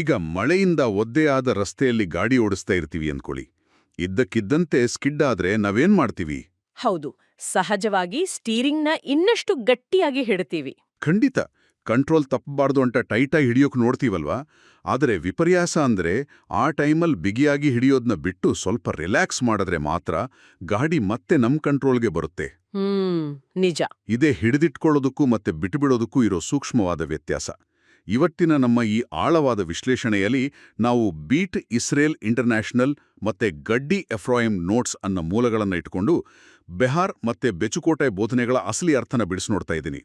ಈಗ ಮಳೆಯಿಂದ ಒದ್ದೆಯಾದ ರಸ್ತೆಯಲ್ಲಿ ಗಾಡಿ ಓಡಿಸ್ತಾ ಇರ್ತೀವಿ ಅಂದ್ಕೊಳ್ಳಿ. ಇದ್ದಕ್ಕಿದ್ದಂತೆ ಸ್ಕಿಡ್ ಆದ್ರೆ ನಾವೇನ್ ಮಾಡ್ತೀವಿ? ಹೌದು, ಸಹಜವಾಗಿ ಸ್ಟೀರಿಂಗ್ನ ಇನ್ನಷ್ಟು ಗಟ್ಟಿಯಾಗಿ ಹಿಡ್ತೀವಿ. ಖಂಡಿತ ಕಂಟ್ರೋಲ್ ತಪ್ಪಬಾರ್ದು ಅಂತ ಟೈಟಾಗಿ ಹಿಡಿಯೋಕ್ ನೋಡ್ತೀವಲ್ವಾ? ಆದರೆ ವಿಪರ್ಯಾಸ ಅಂದ್ರೆ ಆ ಟೈಮಲ್ಲಿ ಬಿಗಿಯಾಗಿ ಹಿಡಿಯೋದನ್ನ ಬಿಟ್ಟು ಸ್ವಲ್ಪ ರಿಲ್ಯಾಕ್ಸ್ ಮಾಡಿದ್ರೆ ಮಾತ್ರ ಗಾಡಿ ಮತ್ತೆ ನಮ್ ಕಂಟ್ರೋಲ್ಗೆ ಬರುತ್ತೆ. ನಿಜ. ಇದೇ ಹಿಡಿದಿಟ್ಕೊಳ್ಳೋದಕ್ಕೂ ಮತ್ತೆ ಬಿಟ್ಟುಬಿಡೋದಕ್ಕೂ ಇರೋ ಸೂಕ್ಷ್ಮವಾದ ವ್ಯತ್ಯಾಸ. ಇವತ್ತಿನ ನಮ್ಮ ಈ ಆಳವಾದ ವಿಶ್ಲೇಷಣೆಯಲ್ಲಿ ನಾವು ಬೀಟ್ ಇಸ್ರೇಲ್ ಇಂಟರ್ನ್ಯಾಷನಲ್ ಮತ್ತೆ ಗಡ್ಡಿ ಎಫ್ರಾಯಿಮ್ ನೋಟ್ಸ್ ಅನ್ನೋ ಮೂಲಗಳನ್ನು ಇಟ್ಕೊಂಡು ಬೆಹಾರ್ ಮತ್ತೆ ಬೆಚುಕೋಟೆ ಬೋಧನೆಗಳ ಅಸಲಿ ಅರ್ಥನ ಬಿಡಿಸ್ನೋಡ್ತಾ ಇದ್ದೀನಿ.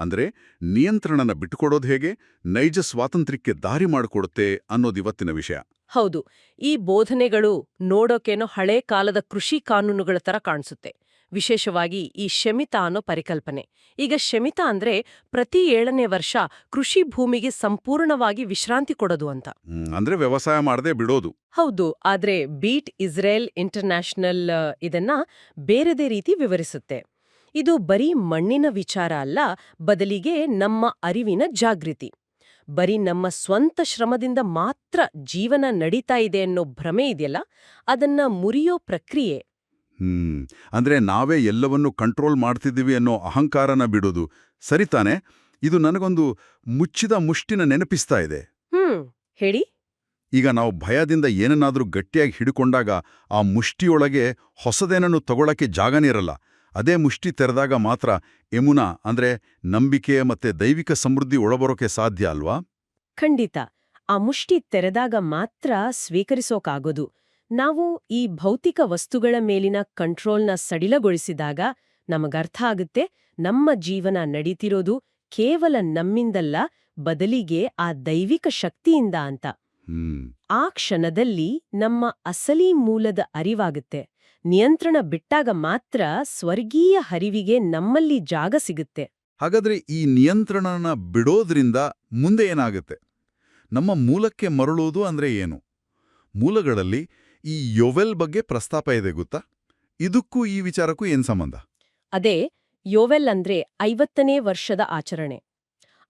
ಅಂದ್ರೆ ನಿಯಂತ್ರಣನ ಬಿಟ್ಟುಕೊಡೋದು ಹೇಗೆ ನೈಜ ಸ್ವಾತಂತ್ರ್ಯಕ್ಕೆ ದಾರಿ ಮಾಡಿಕೊಡುತ್ತೆ ಅನ್ನೋದು ಇವತ್ತಿನ ವಿಷಯ. ಹೌದು, ಈ ಬೋಧನೆಗಳು ನೋಡೋಕೇನೋ ಹಳೆ ಕಾಲದ ಕೃಷಿ ಕಾನೂನುಗಳ ತರ ಕಾಣಿಸುತ್ತೆ. ವಿಶೇಷವಾಗಿ ಈ ಶಮಿತ ಅನ್ನೋ ಪರಿಕಲ್ಪನೆ. ಈಗ ಶಮಿತ ಅಂದ್ರೆ ಪ್ರತಿ 7ನೇ ವರ್ಷ ಕೃಷಿ ಭೂಮಿಗೆ ಸಂಪೂರ್ಣವಾಗಿ ವಿಶ್ರಾಂತಿ ಕೊಡೋದು ಅಂತ. ಅಂದ್ರೆ ವ್ಯವಸಾಯ ಮಾಡದೆ ಬಿಡೋದು. ಹೌದು, ಆದ್ರೆ ಬೀಟ್ ಇಸ್ರೇಲ್ ಇಂಟರ್ನ್ಯಾಷನಲ್ ಇದನ್ನ ಬೇರೆದೇ ರೀತಿ ವಿವರಿಸುತ್ತೆ. ಇದು ಬರೀ ಮಣ್ಣಿನ ವಿಚಾರ ಅಲ್ಲ, ಬದಲಿಗೆ ನಮ್ಮ ಅರಿವಿನ ಜಾಗೃತಿ. ಬರೀ ನಮ್ಮ ಸ್ವಂತ ಶ್ರಮದಿಂದ ಮಾತ್ರ ಜೀವನ ನಡೀತಾ ಇದೆ ಅನ್ನೋ ಭ್ರಮೆ ಇದೆಯಲ್ಲ, ಅದನ್ನ ಮುರಿಯೋ ಪ್ರಕ್ರಿಯೆ. ಅಂದ್ರೆ ನಾವೇ ಎಲ್ಲವನ್ನೂ ಕಂಟ್ರೋಲ್ ಮಾಡ್ತಿದ್ದೀವಿ ಅನ್ನೋ ಅಹಂಕಾರನ ಬಿಡೋದು. ಸರಿತಾನೆ? ಇದು ನನಗೊಂದು ಮುಚ್ಚಿದ ಮುಷ್ಟಿನ ನೆನಪಿಸ್ತಾ ಇದೆ. ಹೇಳಿ. ಈಗ ನಾವು ಭಯದಿಂದ ಏನನ್ನಾದ್ರೂ ಗಟ್ಟಿಯಾಗಿ ಹಿಡ್ಕೊಂಡಾಗ ಆ ಮುಷ್ಟಿಯೊಳಗೆ ಹೊಸದೇನನ್ನು ತಗೊಳಕ್ಕೆ ಜಾಗನಿರಲ್ಲ. ಅದೇ ಮುಷ್ಟಿ ತೆರೆದಾಗ ಮಾತ್ರ ಎಮುನಾ ಅಂದ್ರೆ ನಂಬಿಕೆ ಮತ್ತೆ ದೈವಿಕ ಸಮೃದ್ಧಿ ಒಳಬರೋಕೆ ಸಾಧ್ಯ ಅಲ್ವಾ? ಖಂಡಿತ. ಆ ಮುಷ್ಟಿ ತೆರೆದಾಗ ಮಾತ್ರ ಸ್ವೀಕರಿಸೋಕಾಗೋದು. ನಾವು ಈ ಭೌತಿಕ ವಸ್ತುಗಳ ಮೇಲಿನ ಕಂಟ್ರೋಲ್ನ ಸಡಿಲಗೊಳಿಸಿದಾಗ ನಮಗರ್ಥ ಆಗುತ್ತೆ, ನಮ್ಮ ಜೀವನ ನಡೀತಿರೋದು ಕೇವಲ ನಮ್ಮಿಂದಲ್ಲ, ಬದಲಿಗೆ ಆ ದೈವಿಕ ಶಕ್ತಿಯಿಂದ ಅಂತ. ಆ ಕ್ಷಣದಲ್ಲಿ ನಮ್ಮ ಅಸಲಿ ಮೂಲದ ಅರಿವಾಗುತ್ತೆ. ನಿಯಂತ್ರಣ ಬಿಟ್ಟಾಗ ಮಾತ್ರ ಸ್ವರ್ಗೀಯ ಹರಿವಿಗೆ ನಮ್ಮಲ್ಲಿ ಜಾಗ ಸಿಗುತ್ತೆ. ಹಾಗಾದ್ರೆ ಈ ನಿಯಂತ್ರಣನ ಬಿಡೋದ್ರಿಂದ ಮುಂದೆ ಏನಾಗುತ್ತೆ? ನಮ್ಮ ಮೂಲಕ್ಕೆ ಮರಳೋದು ಅಂದ್ರೆ ಏನು? ಮೂಲಗಳಲ್ಲಿ ಈ ಯೋವೆಲ್ ಬಗ್ಗೆ ಪ್ರಸ್ತಾಪ ಇದೆ ಗೊತ್ತಾ? ಇದಕ್ಕೂ ಈ ವಿಚಾರಕ್ಕೂ ಏನ್ ಸಂಬಂಧ? ಅದೇ ಯೋವೆಲ್ ಅಂದ್ರೆ 50ನೇ ವರ್ಷದ ಆಚರಣೆ.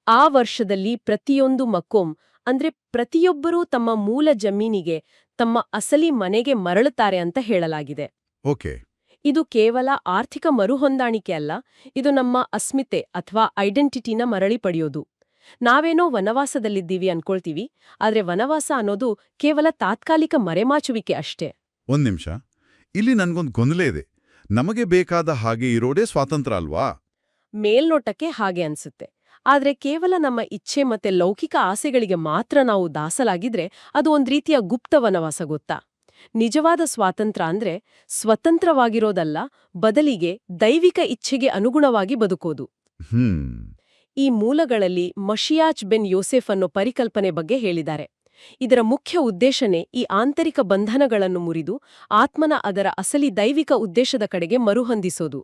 ಆ ವರ್ಷದಲ್ಲಿ ಪ್ರತಿಯೊಂದು ಮಕ್ಕೋಮ್ ಅಂದ್ರೆ ಪ್ರತಿಯೊಬ್ಬರೂ ತಮ್ಮ ಮೂಲ ಜಮೀನಿಗೆ, ತಮ್ಮ ಅಸಲಿ ಮನೆಗೆ ಮರಳುತ್ತಾರೆ ಅಂತ ಹೇಳಲಾಗಿದೆ. ಓಕೆ. ಇದು ಕೇವಲ ಆರ್ಥಿಕ ಮರುಹೊಂದಾಣಿಕೆ ಅಲ್ಲ, ಇದು ನಮ್ಮ ಅಸ್ಮಿತೆ ಅಥವಾ ಐಡೆಂಟಿಟಿನ ಮರಳಿ ಪಡೆಯೋದು. ನಾವೇನೋ ವನವಾಸದಲ್ಲಿದ್ದೀವಿ ಅನ್ಕೊಳ್ತೀವಿ, ಆದ್ರೆ ವನವಾಸ ಅನ್ನೋದು ಕೇವಲ ತಾತ್ಕಾಲಿಕ ಮರೆಮಾಚುವಿಕೆ ಅಷ್ಟೇ. ಒಂದ್ ನಿಮಿಷ, ಇಲ್ಲಿ ನನ್ಗೊಂದು ಗೊಂದಲ ಇದೆ. ನಮಗೆ ಬೇಕಾದ ಹಾಗೆ ಇರೋದೇ ಸ್ವಾತಂತ್ರ್ಯ ಅಲ್ವಾ? ಮೇಲ್ನೋಟಕ್ಕೆ ಹಾಗೆ ಅನ್ಸುತ್ತೆ. ಆದ್ರೆ ಕೇವಲ ನಮ್ಮ ಇಚ್ಛೆ ಮತ್ತೆ ಲೌಕಿಕ ಆಸೆಗಳಿಗೆ ಮಾತ್ರ ನಾವು ದಾಸಲಾಗಿದ್ರೆ ಅದು ಒಂದ್ ರೀತಿಯ ಗುಪ್ತ ವನವಾಸ ಗೊತ್ತಾ? ನಿಜವಾದ ಸ್ವಾತಂತ್ರ್ಯ ಅಂದ್ರೆ ಸ್ವತಂತ್ರವಾಗಿರೋದಲ್ಲ, ಬದಲಿಗೆ ದೈವಿಕ ಇಚ್ಛೆಗೆ ಅನುಗುಣವಾಗಿ ಬದುಕೋದು. ಈ ಮೂಲಗಳಲ್ಲಿ ಮಶಿಯಾಚ್ ಬೆನ್ ಯೋಸೆಫ್ ಅನ್ನೋ ಪರಿಕಲ್ಪನೆ ಬಗ್ಗೆ ಹೇಳಿದ್ದಾರೆ. ಇದರ ಮುಖ್ಯ ಉದ್ದೇಶನೇ ಈ ಆಂತರಿಕ ಬಂಧನಗಳನ್ನು ಮುರಿದು ಆತ್ಮನ ಅದರ ಅಸಲಿ ದೈವಿಕ ಉದ್ದೇಶದ ಕಡೆಗೆ ಮರುಹೊಂದಿಸೋದು.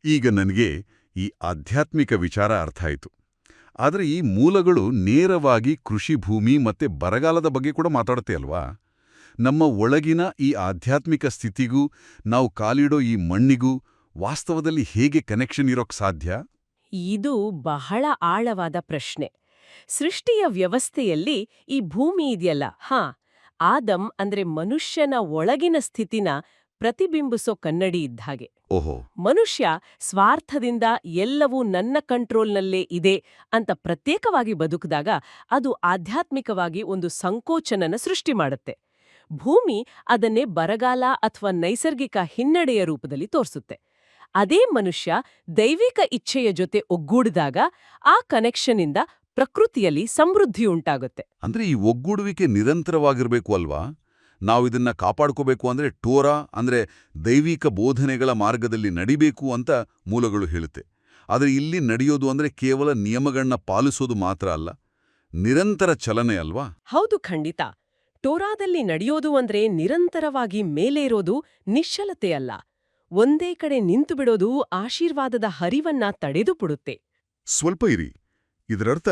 ಈಗ ನನಗೆ ಈ ಆಧ್ಯಾತ್ಮಿಕ ವಿಚಾರ ಅರ್ಥ ಆಯಿತು. ಆದರೆ ಈ ಮೂಲಗಳು ನೇರವಾಗಿ ಕೃಷಿ ಭೂಮಿ ಮತ್ತೆ ಬರಗಾಲದ ಬಗ್ಗೆ ಕೂಡ ಮಾತಾಡುತ್ತೆ ಅಲ್ವಾ? ನಮ್ಮ ಒಳಗಿನ ಈ ಆಧ್ಯಾತ್ಮಿಕ ಸ್ಥಿತಿಗೂ ನಾವು ಕಾಲಿಡೋ ಈ ಮಣ್ಣಿಗೂ ವಾಸ್ತವದಲ್ಲಿ ಹೇಗೆ ಕನೆಕ್ಷನ್ ಇರೋಕ್ ಸಾಧ್ಯ? ಇದು ಬಹಳ ಆಳವಾದ ಪ್ರಶ್ನೆ. ಸೃಷ್ಟಿಯ ವ್ಯವಸ್ಥೆಯಲ್ಲಿ ಈ ಭೂಮಿ ಇದೆಯಲ್ಲ, ಆದಮ್ ಅಂದ್ರೆ ಮನುಷ್ಯನ ಒಳಗಿನ ಸ್ಥಿತಿನ ಪ್ರತಿಬಿಂಬಿಸೋ ಕನ್ನಡಿ ಇದ್ದಾಗೆ. ಮನುಷ್ಯ ಸ್ವಾರ್ಥದಿಂದ ಎಲ್ಲವೂ ನನ್ನ ಕಂಟ್ರೋಲ್ನಲ್ಲೇ ಇದೆ ಅಂತ ಪ್ರತ್ಯೇಕವಾಗಿ ಬದುಕಿದಾಗ ಅದು ಆಧ್ಯಾತ್ಮಿಕವಾಗಿ ಒಂದು ಸಂಕೋಚನನ ಸೃಷ್ಟಿ ಮಾಡುತ್ತೆ. ಭೂಮಿ ಅದನ್ನೇ ಬರಗಾಲ ಅಥವಾ ನೈಸರ್ಗಿಕ ಹಿನ್ನಡೆಯ ರೂಪದಲ್ಲಿ ತೋರಿಸುತ್ತೆ. ಅದೇ ಮನುಷ್ಯ ದೈವಿಕ ಇಚ್ಛೆಯ ಜೊತೆ ಒಗ್ಗೂಡಿದಾಗ ಆ ಕನೆಕ್ಷನ್ನಿಂದ ಪ್ರಕೃತಿಯಲ್ಲಿ ಸಮೃದ್ಧಿ ಉಂಟಾಗುತ್ತೆ. ಅಂದ್ರೆ ಈ ಒಗ್ಗೂಡುವಿಕೆ ನಿರಂತರವಾಗಿರ್ಬೇಕು ಅಲ್ವಾ? ನಾವಿದನ್ನ ಕಾಪಾಡ್ಕೋಬೇಕು ಅಂದ್ರೆ ಟೋರಾ ಅಂದ್ರೆ ದೈವಿಕ ಬೋಧನೆಗಳ ಮಾರ್ಗದಲ್ಲಿ ನಡಿಬೇಕು ಅಂತ ಮೂಲಗಳು ಹೇಳುತ್ತೆ. ಆದರೆ ಇಲ್ಲಿ ನಡೆಯೋದು ಅಂದ್ರೆ ಕೇವಲ ನಿಯಮಗಳನ್ನ ಪಾಲಿಸೋದು ಮಾತ್ರ ಅಲ್ಲ, ನಿರಂತರ ಚಲನೆ ಅಲ್ವಾ? ಹೌದು, ಖಂಡಿತ. ಟೋರಾದಲ್ಲಿ ನಡೆಯೋದು ಅಂದ್ರೆ ನಿರಂತರವಾಗಿ ಮೇಲೆ ಇರೋದು, ನಿಶ್ಚಲತೆಯಲ್ಲ. ಒಂದೇ ಕಡೆ ನಿಂತು ಬಿಡೋದು ಆಶೀರ್ವಾದದ ಹರಿವನ್ನ ತಡೆದುಬಿಡುತ್ತೆ. ಸ್ವಲ್ಪ ಇರಿ. ಇದರರ್ಥ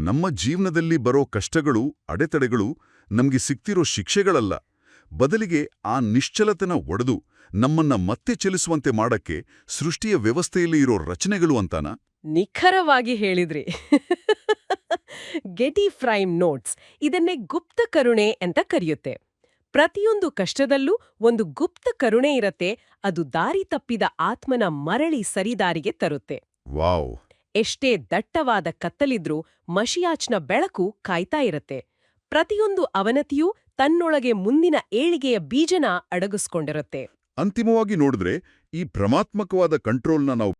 ನಮ್ಮ ಜೀವನದಲ್ಲಿ ಬರೋ ಕಷ್ಟಗಳು, ಅಡೆತಡೆಗಳು ನಮ್ಗೆ ಸಿಕ್ತಿರೋ ಶಿಕ್ಷೆಗಳಲ್ಲ, ಬದಲಿಗೆ ಆ ನಿಶ್ಚಲತೆನ ಒಡೆದು ನಮ್ಮನ್ನ ಮತ್ತೆ ಚಲಿಸುವಂತೆ ಮಾಡಕ್ಕೆ ಸೃಷ್ಟಿಯ ವ್ಯವಸ್ಥೆಯಲ್ಲಿ ಇರೋ ರಚನೆಗಳು ಅಂತಾನ? ನಿಖರವಾಗಿ ಹೇಳಿದ್ರಿ. ಗೆಟಿ ಫ್ರೈಮ್ ನೋಟ್ಸ್ ಇದನ್ನೇ ಗುಪ್ತ ಕರುಣೆ ಅಂತ ಕರೆಯುತ್ತೆ. ಪ್ರತಿಯೊಂದು ಕಷ್ಟದಲ್ಲೂ ಒಂದು ಗುಪ್ತ ಕರುಣೆ ಇರತ್ತೆ, ಅದು ದಾರಿ ತಪ್ಪಿದ ಆತ್ಮನ ಮರಳಿ ಸರಿದಾರಿಗೆ ತರುತ್ತೆ. ವಾವ್. ಎಷ್ಟೇ ದಟ್ಟವಾದ ಕತ್ತಲಿದ್ರೂ ಮಶಿಯಾಚ್ನ ಬೆಳಕು ಕಾಯ್ತಾ ಇರತ್ತೆ. ಪ್ರತಿಯೊಂದು ಅವನತಿಯೂ ತನ್ನೊಳಗೆ ಮುಂದಿನ ಏಳಿಗೆಯ ಬೀಜನ ಅಡಗಿಸ್ಕೊಂಡಿರುತ್ತೆ. ಅಂತಿಮವಾಗಿ ನೋಡಿದ್ರೆ ಈ ಭ್ರಮಾತ್ಮಕವಾದ ಕಂಟ್ರೋಲ್ನ ನಾವು